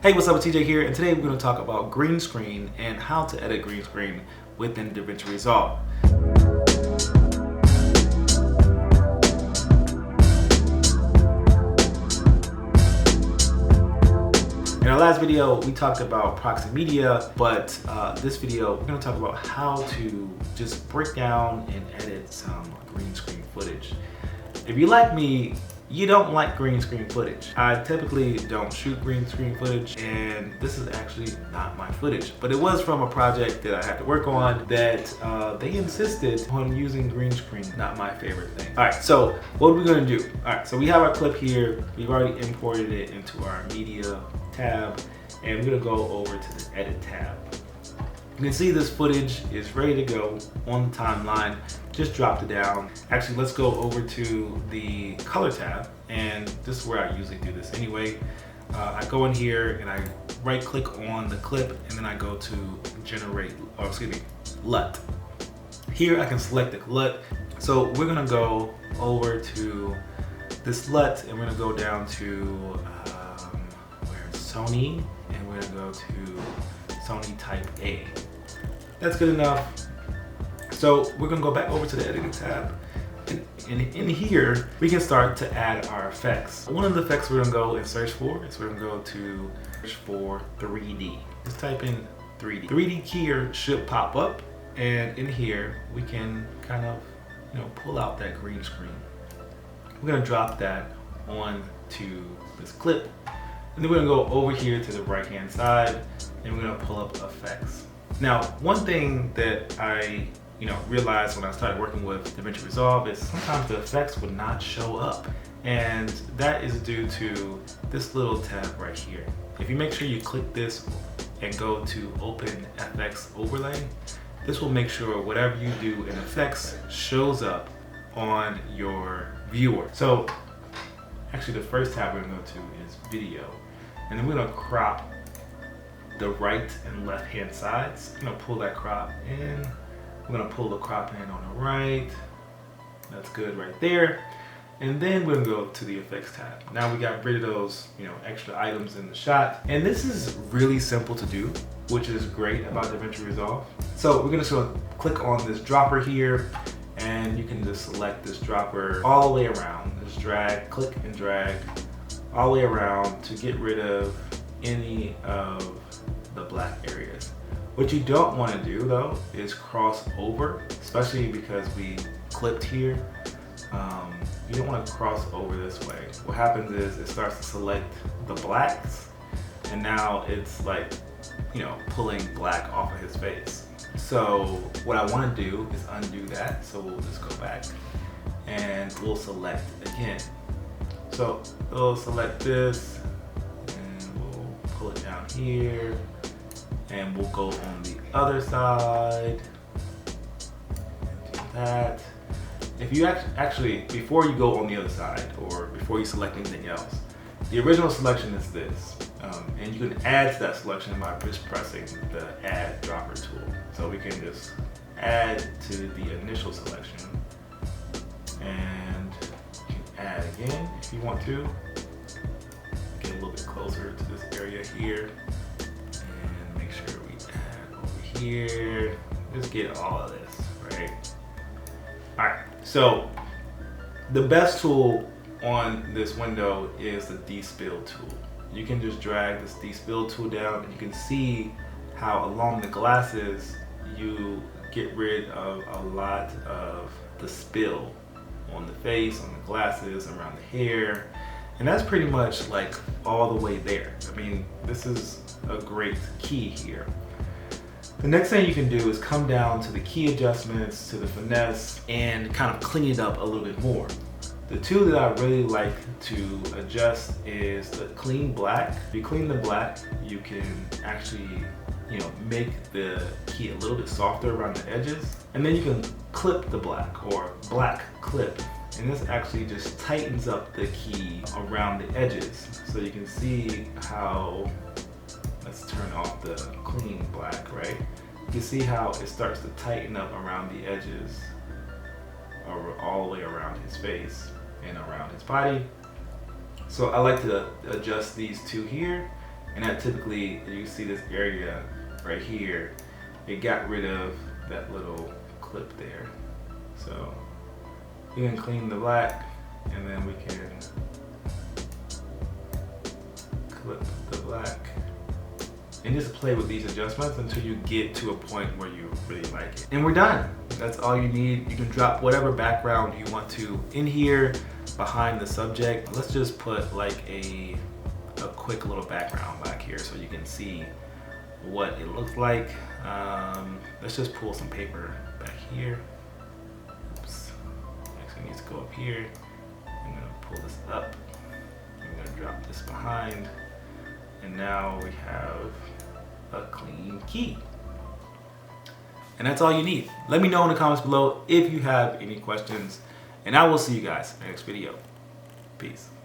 Hey, what's up, it's TJ here, and today we're going to talk about green screen and how to edit green screen within Divinci Resolve. In our last video, we talked about proxy media, but this video, we're going to talk about how to just break down and edit some green screen footage. If you like me, you don't like green screen footage. I typically don't shoot green screen footage, and this is actually not my footage, but it was from a project that I had to work on that they insisted on using green screen. Not my favorite thing. All right, so what are we gonna do? All right, so we have our clip here. We've already imported it into our media tab, and we're gonna go over to the edit tab. You can see this footage is ready to go on the timeline. Just dropped it down. Actually, let's go over to the color tab, and this is where I usually do this anyway. I go in here and I right click on the clip, and then I go to generate, or excuse me, LUT. Here I can select the LUT. So we're gonna go over to this LUT, and we're gonna go down to where's Sony, and we're gonna go to Sony Type A. That's good enough. So we're gonna go back over to the editing tab. And in here, we can start to add our effects. One of the effects we're gonna go and search for is we're gonna go to search for 3D. Just type in 3D. 3D keyer should pop up, and in here, we can kind of, pull out that green screen. We're gonna drop that onto this clip, and then we're gonna go over here to the right-hand side, and we're gonna pull up effects. Now, one thing that I realized when I started working with Divinci Resolve is sometimes the effects would not show up. And that is due to this little tab right here. If you make sure you click this and go to Open FX Overlay, this will make sure whatever you do in effects shows up on your viewer. So actually the first tab we're gonna go to is video. And then we're gonna crop the right and left hand sides. I'm gonna pull that crop in. We're gonna pull the crop in on the right. That's good right there. And then we're gonna go to the effects tab. Now we got rid of those, extra items in the shot. And this is really simple to do, which is great about Divinci Resolve. So we're gonna click on this dropper here, and you can just select this dropper all the way around. Just drag, click and drag all the way around to get rid of any of the black areas. What you don't want to do though is cross over, especially because we clipped here. You don't want to cross over this way. What happens is it starts to select the blacks, and now it's like, pulling black off of his face. So what I want to do is undo that. So we'll just go back and we'll select again. So we'll select this and we'll pull it down here. And we'll go on the other side and do that. If you actually, before you go on the other side or before you select anything else, the original selection is this. And you can add to that selection by just pressing the add dropper tool. So we can just add to the initial selection, and you can add again if you want to. Get a little bit closer to this area here. Here, just get all of this, right? All right, so the best tool on this window is the despill tool. You can just drag this despill tool down, and you can see how along the glasses you get rid of a lot of the spill on the face, on the glasses, around the hair, and that's pretty much like all the way there. I mean, this is a great key here. The next thing you can do is come down to the key adjustments, to the finesse, and kind of clean it up a little bit more. The two that I really like to adjust is the clean black. If you clean the black, you can actually, make the key a little bit softer around the edges. And then you can clip the black, or black clip. And this actually just tightens up the key around the edges. So you can see how, let's turn off the clean black, right? You can see how it starts to tighten up around the edges, or all the way around his face and around his body. So I like to adjust these two here, And that typically, you see this area right here, it got rid of that little clip there. So we can clean the black, and then we can clip the black and just play with these adjustments until you get to a point where you really like it. And we're done. That's all you need. You can drop whatever background you want to in here behind the subject. Let's just put like a quick little background back here so you can see what it looks like. Let's just pull some paper back here. Oops. Actually needs to go up here. I'm gonna pull this up. I'm gonna drop this behind. And now we have a clean key. And that's all you need. Let me know in the comments below if you have any questions, and I will see you guys in the next video. Peace.